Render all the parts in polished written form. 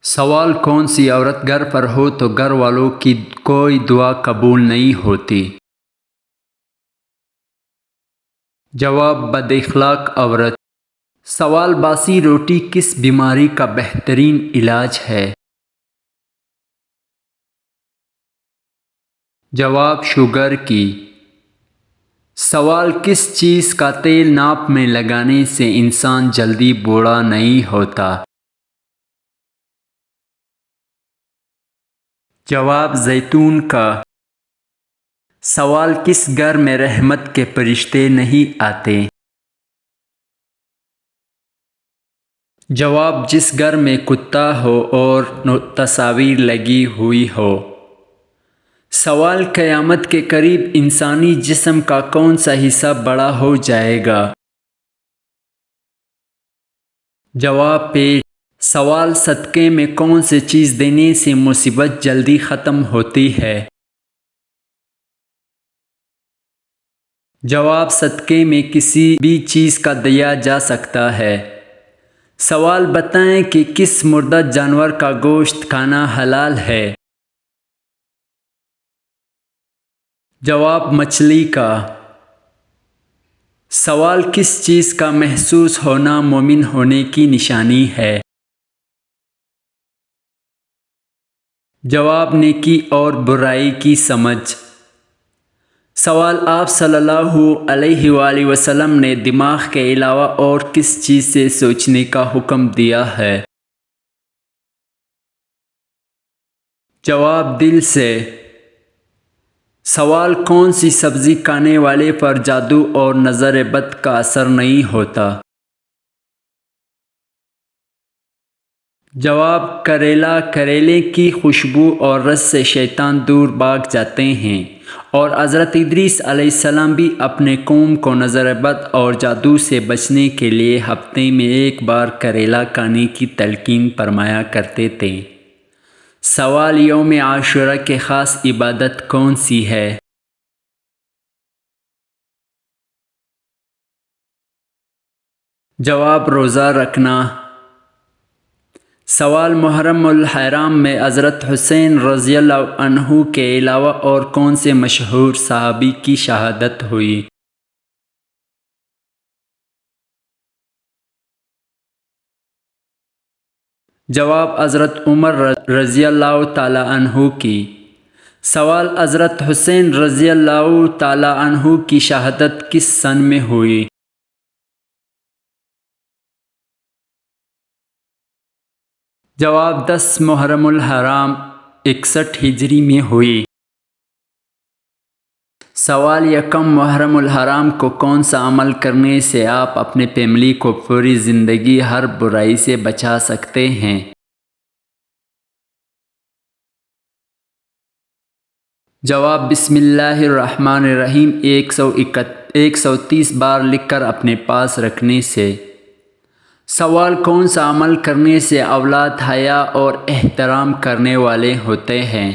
سوال کون سی عورت گھر پر ہو تو گھر والوں کی کوئی دعا قبول نہیں ہوتی؟ جواب: بد اخلاق عورت۔ سوال: باسی روٹی کس بیماری کا بہترین علاج ہے؟ جواب: شوگر کی۔ سوال: کس چیز کا تیل ناک میں لگانے سے انسان جلدی بوڑھا نہیں ہوتا؟ جواب: زیتون کا۔ سوال: کس گھر میں رحمت کے فرشتے نہیں آتے؟ جواب: جس گھر میں کتا ہو اور تصاویر لگی ہوئی ہو۔ سوال: قیامت کے قریب انسانی جسم کا کون سا حصہ بڑا ہو جائے گا؟ جواب: پیٹ۔ سوال: صدقے میں کون سی چیز دینے سے مصیبت جلدی ختم ہوتی ہے؟ جواب: صدقے میں کسی بھی چیز کا دیا جا سکتا ہے۔ سوال: بتائیں کہ کس مردہ جانور کا گوشت کھانا حلال ہے؟ جواب: مچھلی کا۔ سوال: کس چیز کا محسوس ہونا مومن ہونے کی نشانی ہے؟ جواب: نیکی اور برائی کی سمجھ۔ سوال: آپ صلی اللہ علیہ وآلہ وسلم نے دماغ کے علاوہ اور کس چیز سے سوچنے کا حکم دیا ہے؟ جواب: دل سے۔ سوال: کون سی سبزی کھانے والے پر جادو اور نظر بد کا اثر نہیں ہوتا؟ جواب: کریلا۔ کریلے کی خوشبو اور رس سے شیطان دور بھاگ جاتے ہیں، اور حضرت ادریس علیہ السلام بھی اپنے قوم کو نظر بد اور جادو سے بچنے کے لیے ہفتے میں ایک بار کریلا کھانے کی تلقین فرمایا کرتے تھے۔ سوال: یوم عاشوراء کی خاص عبادت کون سی ہے؟ جواب: روزہ رکھنا۔ سوال: محرم الحرام میں حضرت حسین رضی اللہ عنہ کے علاوہ اور کون سے مشہور صحابی کی شہادت ہوئی؟ جواب: حضرت عمر رضی اللہ تعالی عنہ کی۔ سوال: حضرت حسین رضی اللہ تعالی عنہ کی شہادت کس سن میں ہوئی؟ جواب: 10 محرم الحرام 61 ہجری میں ہوئی۔ سوال: یکم محرم الحرام کو کون سا عمل کرنے سے آپ اپنے فیملی کو پوری زندگی ہر برائی سے بچا سکتے ہیں؟ جواب: بسم اللہ الرحمن الرحیم 130 بار لکھ کر اپنے پاس رکھنے سے۔ سوال: کون سا عمل کرنے سے اولاد حیا اور احترام کرنے والے ہوتے ہیں؟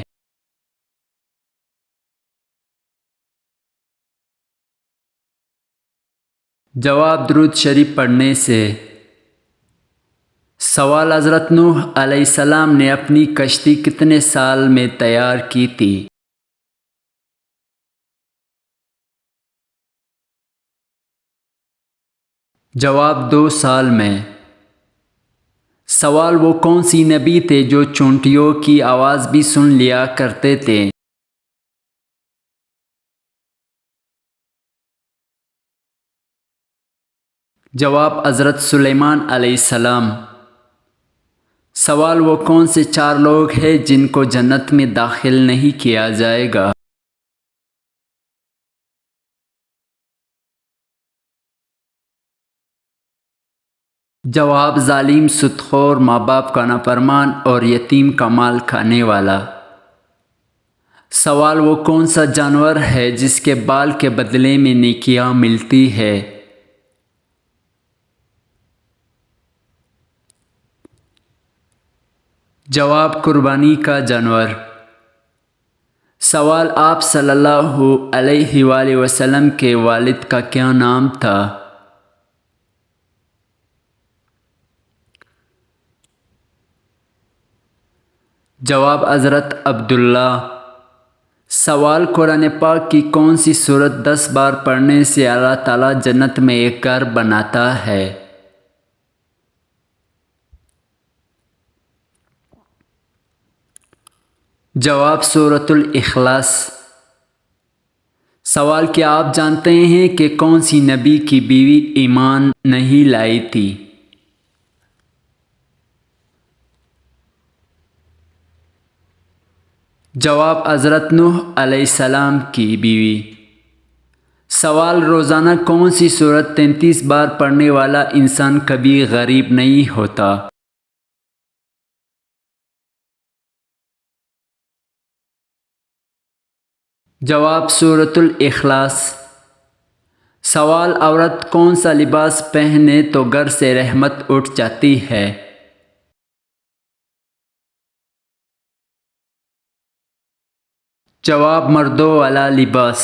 جواب: درود شریف پڑھنے سے۔ سوال: حضرت نوح علیہ السلام نے اپنی کشتی کتنے سال میں تیار کی تھی؟ جواب: 2 سال میں۔ سوال: وہ کون سی نبی تھے جو چونٹیوں کی آواز بھی سن لیا کرتے تھے؟ جواب: حضرت سلیمان علیہ السلام۔ سوال: وہ کون سے 4 لوگ ہیں جن کو جنت میں داخل نہیں کیا جائے گا؟ جواب: ظالم، سود خور، ماں باپ کا نافرمان اور یتیم کا مال کھانے والا۔ سوال: وہ کون سا جانور ہے جس کے بال کے بدلے میں نیکیاں ملتی ہے؟ جواب: قربانی کا جانور۔ سوال: آپ صلی اللہ علیہ وآلہ وسلم کے والد کا کیا نام تھا؟ جواب حضرت عبداللہ۔ سوال قرآن پاک کی کون سی سورت 10 بار پڑھنے سے اللہ تعالیٰ جنت میں ایک گھر بناتا ہے؟ جواب سورۃ الاخلاص۔ سوال کیا آپ جانتے ہیں کہ کون سی نبی کی بیوی ایمان نہیں لائی تھی؟ جواب حضرت نوح علیہ السلام کی بیوی۔ سوال روزانہ کون سی سورت 33 بار پڑھنے والا انسان کبھی غریب نہیں ہوتا؟ جواب سورۃ الاخلاص۔ سوال عورت کون سا لباس پہنے تو گھر سے رحمت اٹھ جاتی ہے؟ جواب مردوں والا لباس۔